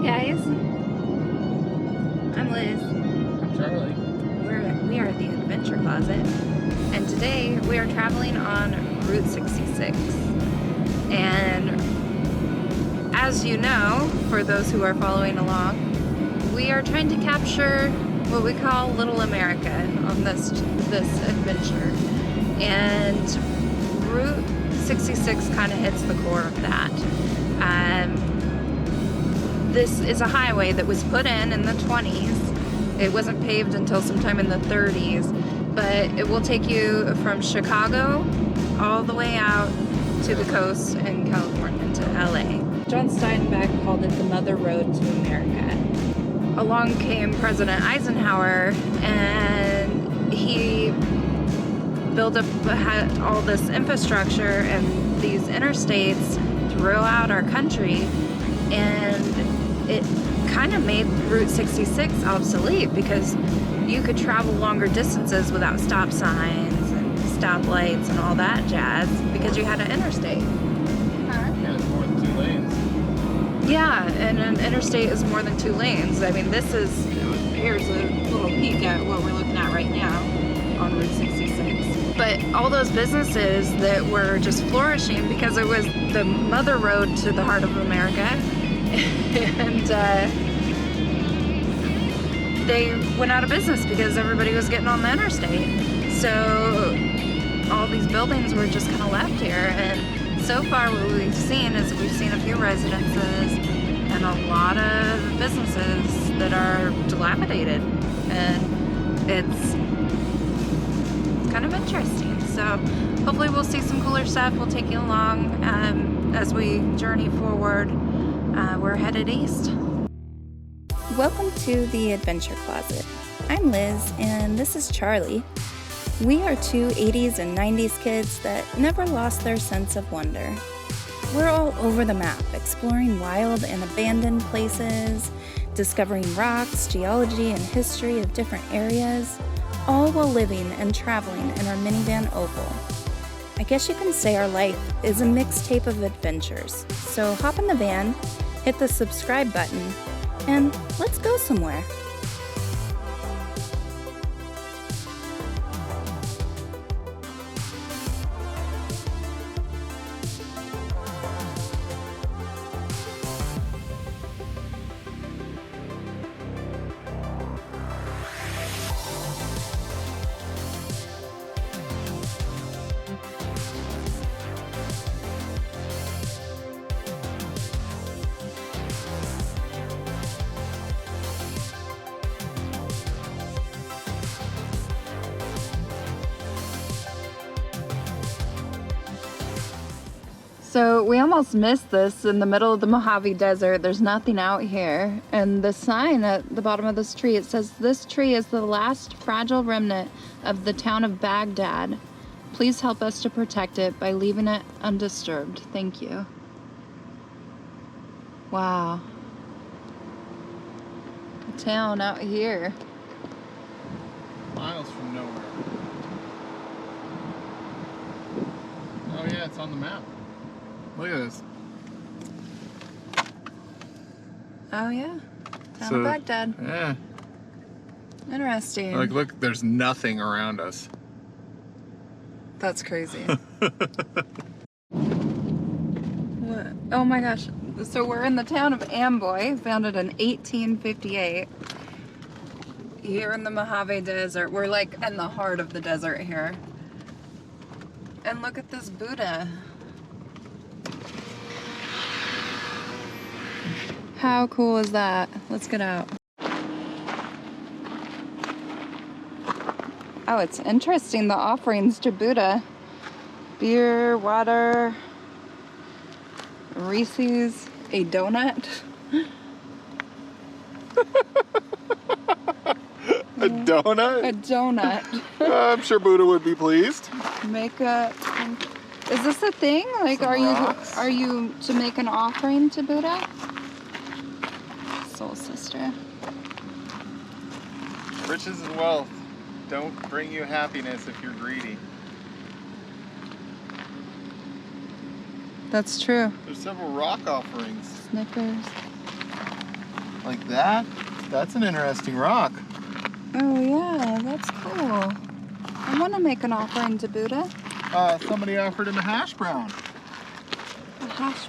guys, I'm Liz. I'm Charlie. We are at the Adventure Closet, and today we are traveling on Route 66. And as you know, for those who are following along, we are trying to capture what we call Little America on this adventure. And Route 66 kind of hits the core of that. This is a highway that was put in the 20s. It wasn't paved until sometime in the 30s, but it will take you from Chicago all the way out to the coast in California to LA. John Steinbeck called it the Mother Road to America. Along came President Eisenhower, and he built up all this infrastructure and these interstates throughout our country, and it kind of made Route 66 obsolete because you could travel longer distances without stop signs and stoplights and all that jazz because you had an interstate. Yeah, it's more than 2 lanes. Yeah, and an interstate is more than 2 lanes. I mean, here's a little peek at what we're looking at right now on Route 66. But all those businesses that were just flourishing because it was the mother road to the heart of America, and they went out of business because everybody was getting on the interstate. So all these buildings were just kind of left here, and so far what we've seen is we've seen a few residences and a lot of businesses that are dilapidated, and it's kind of interesting. So hopefully we'll see some cooler stuff. We'll take you along as we journey forward. We're headed east. Welcome to the Adventure Closet. I'm Liz, and this is Charlie. We are 2 80s and 90s kids that never lost their sense of wonder. We're all over the map, exploring wild and abandoned places, discovering rocks, geology, and history of different areas, all while living and traveling in our minivan Opal. I guess you can say our life is a mixtape of adventures. So hop in the van, hit the subscribe button, and let's go somewhere. So we almost missed this in the middle of the Mohave Desert. There's nothing out here. And the sign at the bottom of this tree, it says, "This tree is the last fragile remnant of the town of Baghdad. Please help us to protect it by leaving it undisturbed. Thank you." Wow. A town out here. Miles from nowhere. Oh yeah, it's on the map. Look at this. Oh yeah, town of Baghdad. Yeah. Interesting. Like, look, there's nothing around us. That's crazy. What? Oh my gosh. So we're in the town of Amboy, founded in 1858. Here in the Mohave Desert. We're like in the heart of the desert here. And look at this Buddha. How cool is that? Let's get out. Oh, it's interesting, the offerings to Buddha. Beer, water, Reese's, a donut. A donut? A donut. I'm sure Buddha would be pleased. Makeup. Is this a thing? Like, Some rocks. are you to make an offering to Buddha? Soul sister. Riches and wealth don't bring you happiness if you're greedy. That's true. There's several rock offerings. Snickers. like that. That's an interesting rock. Oh yeah, that's cool. I want to make an offering to Buddha. Somebody offered him a hash brown. A hash.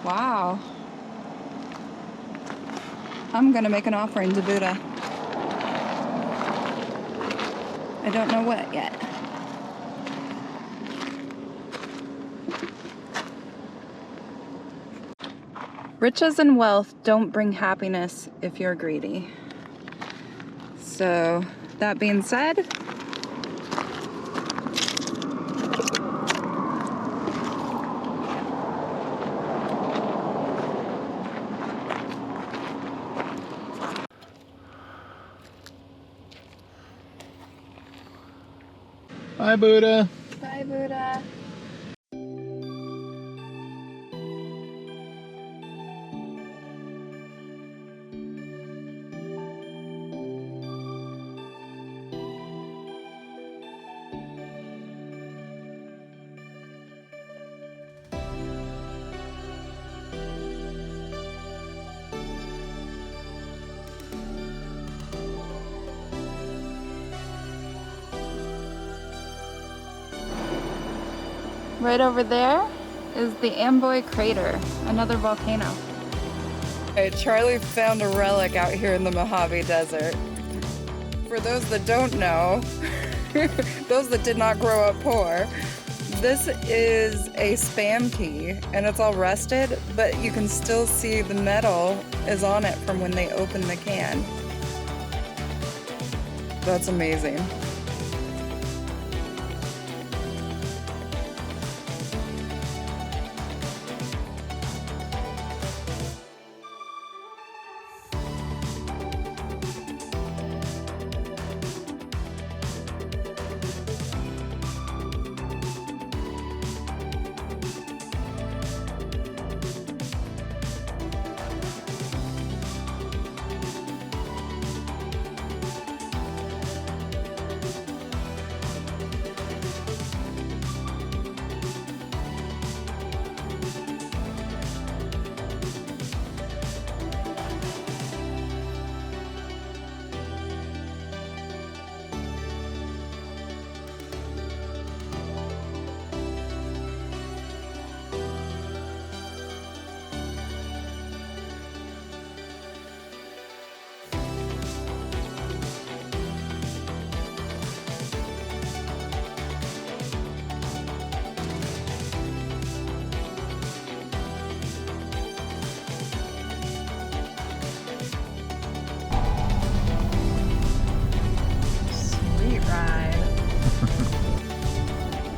Wow. I'm gonna make an offering to Buddha. I don't know what yet. Riches and wealth don't bring happiness if you're greedy. So, that being said, Bye, Buddha. bye, Buddha. Right over there is the Amboy crater, another volcano. Okay, Charlie found a relic out here in the Mohave Desert. For those that don't know, those that did not grow up poor, this is a Spam key and it's all rusted, but you can still see the metal is on it from when they opened the can. That's amazing.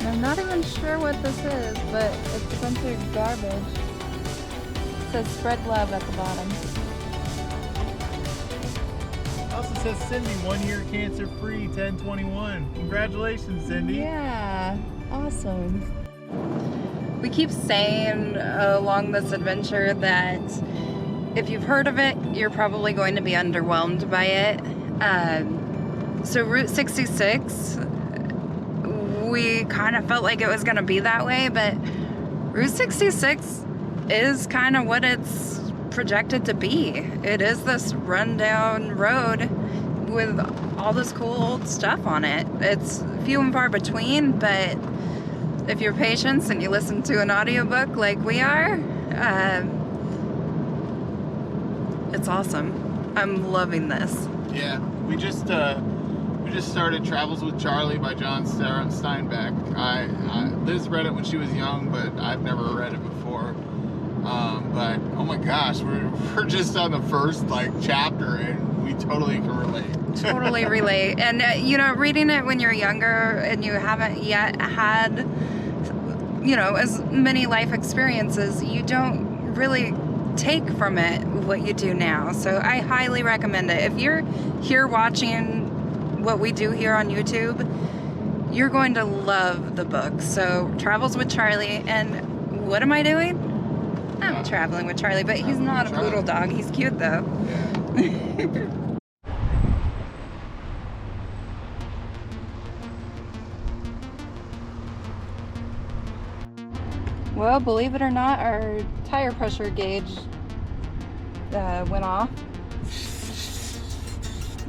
I'm not even sure what this is, but it's a bunch of garbage. It says spread love at the bottom. It also says Cindy, 1 year cancer free, 10/21. Congratulations, Cindy. Yeah, awesome. We keep saying along this adventure that if you've heard of it, you're probably going to be underwhelmed by it. So Route 66, we kind of felt like it was going to be that way, but Route 66 is kind of what it's projected to be. It is this rundown road with all this cool old stuff on it. It's few and far between, but if you're patient and you listen to an audiobook like we are, it's awesome. I'm loving this. Yeah, we just started Travels with Charlie by John Steinbeck. Liz read it when she was young, but I've never read it before. But oh my gosh, we're just on the first chapter, and we totally can relate. Totally relate. And you know, reading it when you're younger and you haven't yet had, you know, as many life experiences, you don't really take from it what you do now. So I highly recommend it. If you're here watching what we do here on YouTube, you're going to love the book. So Travels with Charlie, and what am I doing? I'm traveling with Charlie, but he's not a poodle dog. He's cute though. Yeah. Well, believe it or not, our tire pressure gauge went off.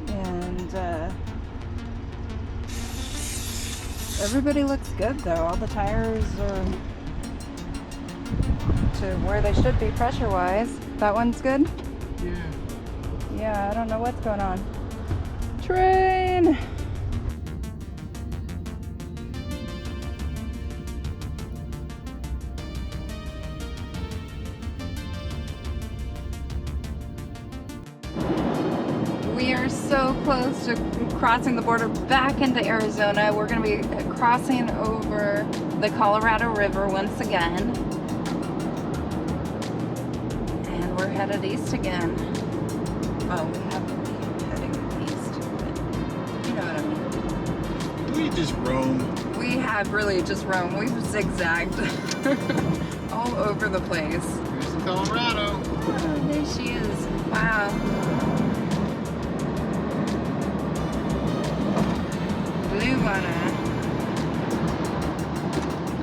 And everybody looks good though. All the tires are to where they should be pressure-wise. That one's good? Yeah. Yeah, I don't know what's going on. Train! We are so close to crossing the border back into Arizona. We're going to be crossing over the Colorado River once again. And we're headed east again. Oh, we haven't been heading east, but you know what I mean. We just roam. We have really just roamed. We've zigzagged all over the place. Here's Colorado. Oh, there she is. Wow. Blue water.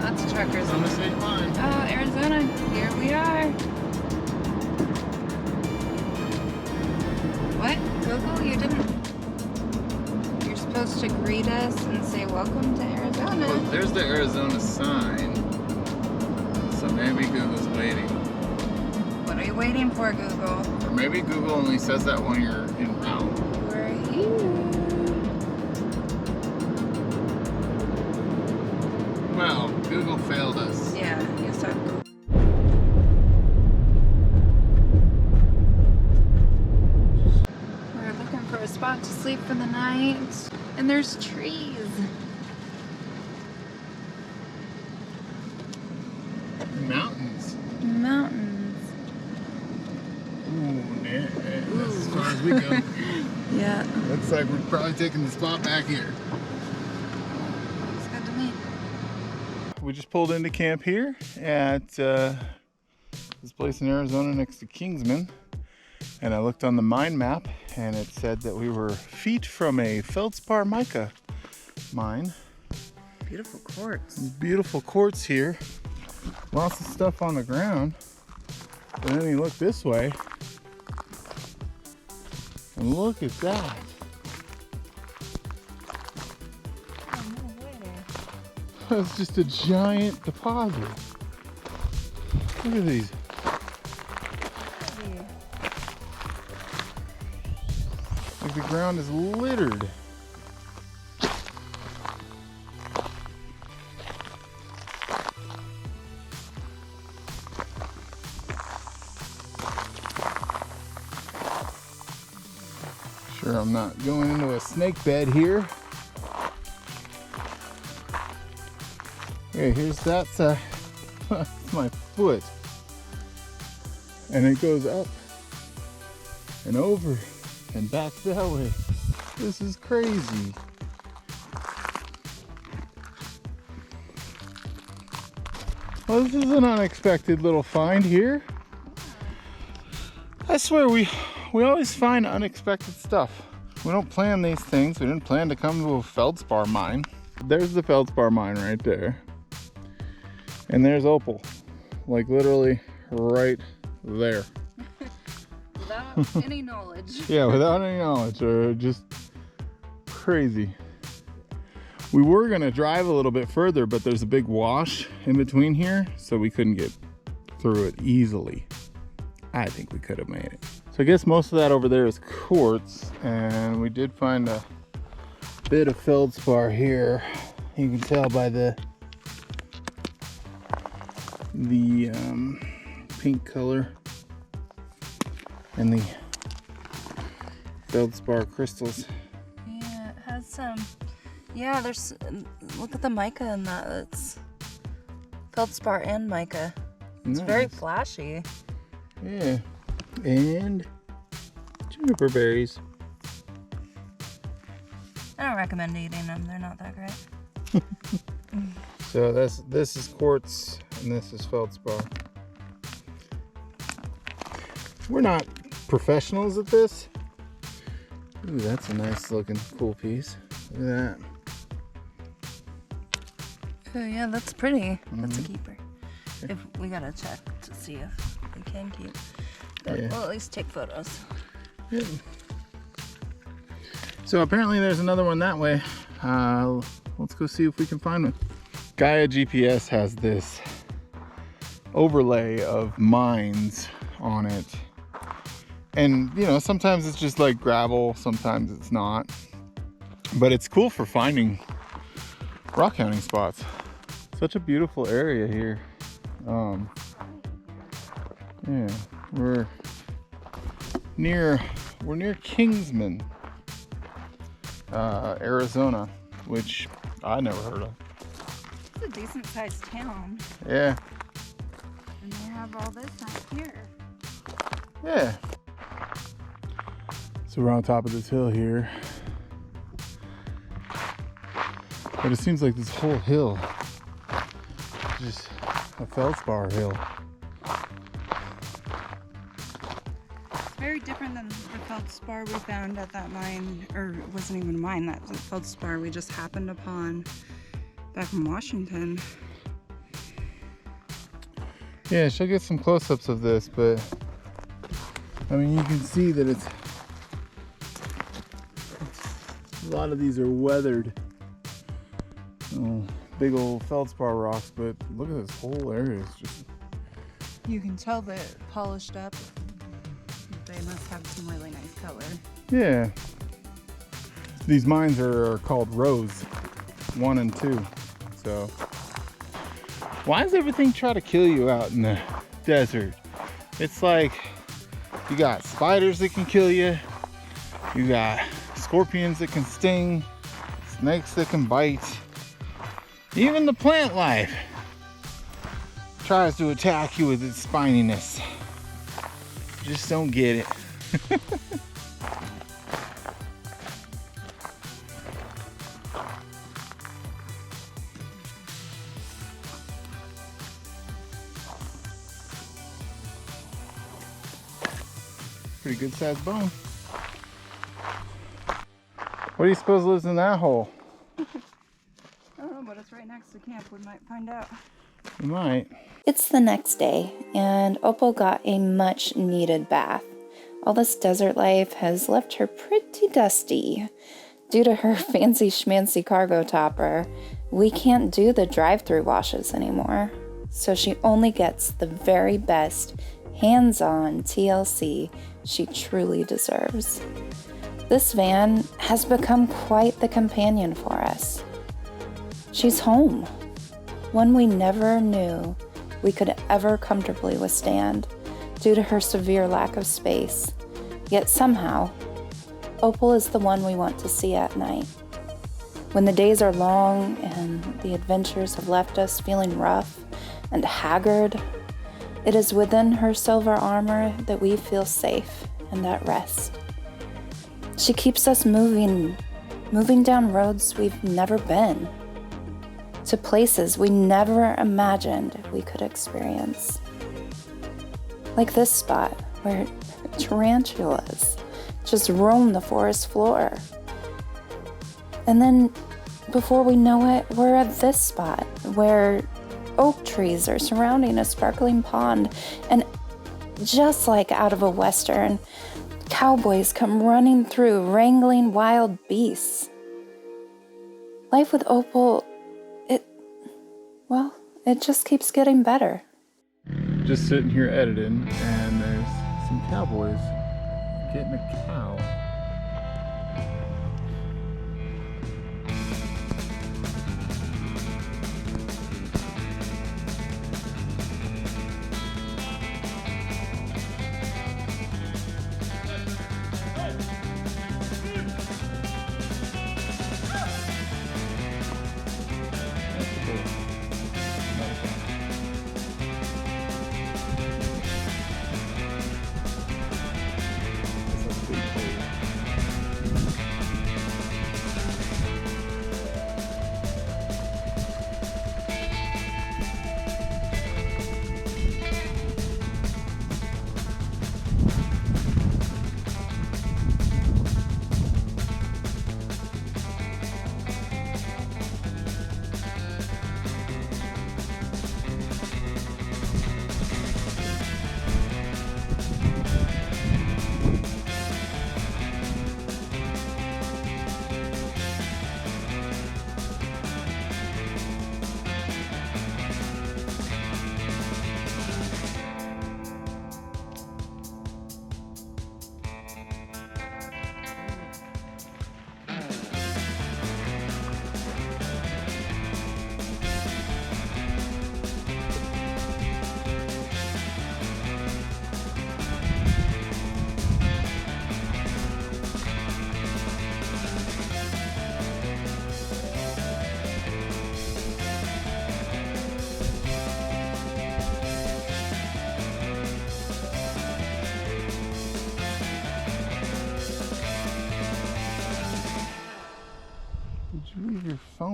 Lots of truckers. On the state line. Oh, Arizona. Here we are. What? Google? You didn't. You're supposed to greet us and say welcome to Arizona. Well, there's the Arizona sign. So maybe Google's waiting. What are you waiting for, Google? Or maybe Google only says that when you're en route. Where are you? Well, Google failed us. Yeah, you suck. We're looking for a spot to sleep for the night. And there's trees. Mountains. Mountains. Ooh, yeah, that's as far as we go. Yeah. Looks like we're probably taking the spot back here. It's good to me. We just pulled into camp here at this place in Arizona next to Kingsman. And I looked on the mine map and it said that we were feet from a Feldspar mica mine. Beautiful quartz. Beautiful quartz here. Lots of stuff on the ground. But then you look this way and look at that. Oh, no way. That's just a giant deposit. Look at these. Like the ground is littered. Sure, I'm not going into a snake bed here. Okay, here's that's that's my foot. And it goes up and over and back that way. This is crazy. Well, this is an unexpected little find here. I swear we always find unexpected stuff. We don't plan these things. We didn't plan to come to a Feldspar mine. There's the Feldspar mine right there. And there's Opal. Like literally right there. Without any knowledge. Yeah, without any knowledge, or just crazy. We were gonna drive a little bit further, but there's a big wash in between here, so we couldn't get through it easily. I think we could have made it. So I guess most of that over there is quartz, and we did find a bit of feldspar here. You can tell by the pink color and the feldspar crystals. Yeah, it has some. Yeah, there's. Look at the mica in that. It's feldspar and mica. It's very Nice. flashy. Yeah, and juniper berries. I don't recommend eating them. They're not that great. So this is quartz and this is feldspar. We're not professionals at this. Ooh, that's a nice looking cool piece. Look at that. Oh yeah, that's pretty. That's a keeper. If we gotta check to see if we can keep. But Yeah. we'll at least take photos. Yeah. So apparently there's another one that way. Let's go see if we can find one. Gaia GPS has this overlay of mines on it. And you know, sometimes it's just like gravel, sometimes it's not. But it's cool for finding rock hounding spots. Such a beautiful area here. Yeah, we're near Kingsman, Arizona, which I never heard of. It's a decent sized town. Yeah. And they have all this out here. Yeah. So we're on top of this hill here. But it seems like this whole hill is just a feldspar hill. It's very different than the feldspar we found at that mine, or it wasn't even a mine, that was the feldspar we just happened upon back in Washington. Yeah, she'll get some close-ups of this, but I mean, you can see that it's a lot of these are weathered. Oh, big old feldspar rocks, but look at this whole area. It's just, You can tell that polished up. They must have some really nice color. yeah. These mines are called Rose 1 and 2. So why does everything try to kill you out in the desert? It's like you got spiders that can kill you. You got scorpions that can sting, snakes that can bite. Even the plant life tries to attack you with its spininess. Just don't get it. Pretty good sized bone. What do you suppose lives in that hole? I don't know, but it's right next to camp. We might find out. We might. It's the next day, and Opal got a much needed bath. All this desert life has left her pretty dusty. Due to her fancy schmancy cargo topper, we can't do the drive-through washes anymore. So she only gets the very best hands-on TLC she truly deserves. This van has become quite the companion for us. She's home, one we never knew we could ever comfortably withstand due to her severe lack of space. Yet somehow, Opal is the one we want to see at night. When the days are long and the adventures have left us feeling rough and haggard, it is within her silver armor that we feel safe and at rest. She keeps us moving down roads we've never been, to places we never imagined we could experience. Like this spot where tarantulas just roam the forest floor. And then before we know it, we're at this spot where oak trees are surrounding a sparkling pond, and just like out of a western, cowboys come running through wrangling wild beasts. Life with Opal, it just keeps getting better. Just sitting here editing, and there's some cowboys getting a cow. This is pretty cool.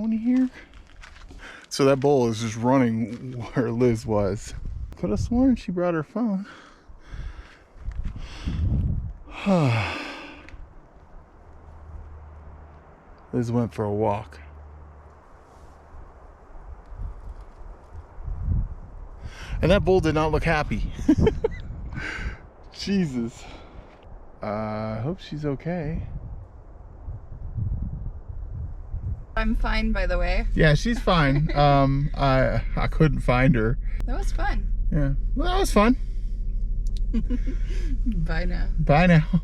down here. So that bull is just running where Liz was. Could have sworn she brought her phone. Liz went for a walk. And that bull did not look happy. Jesus. I hope she's okay. I'm fine, by the way. Yeah, she's fine. I couldn't find her. That was fun. Yeah. Well, that was fun. Bye now. Bye now.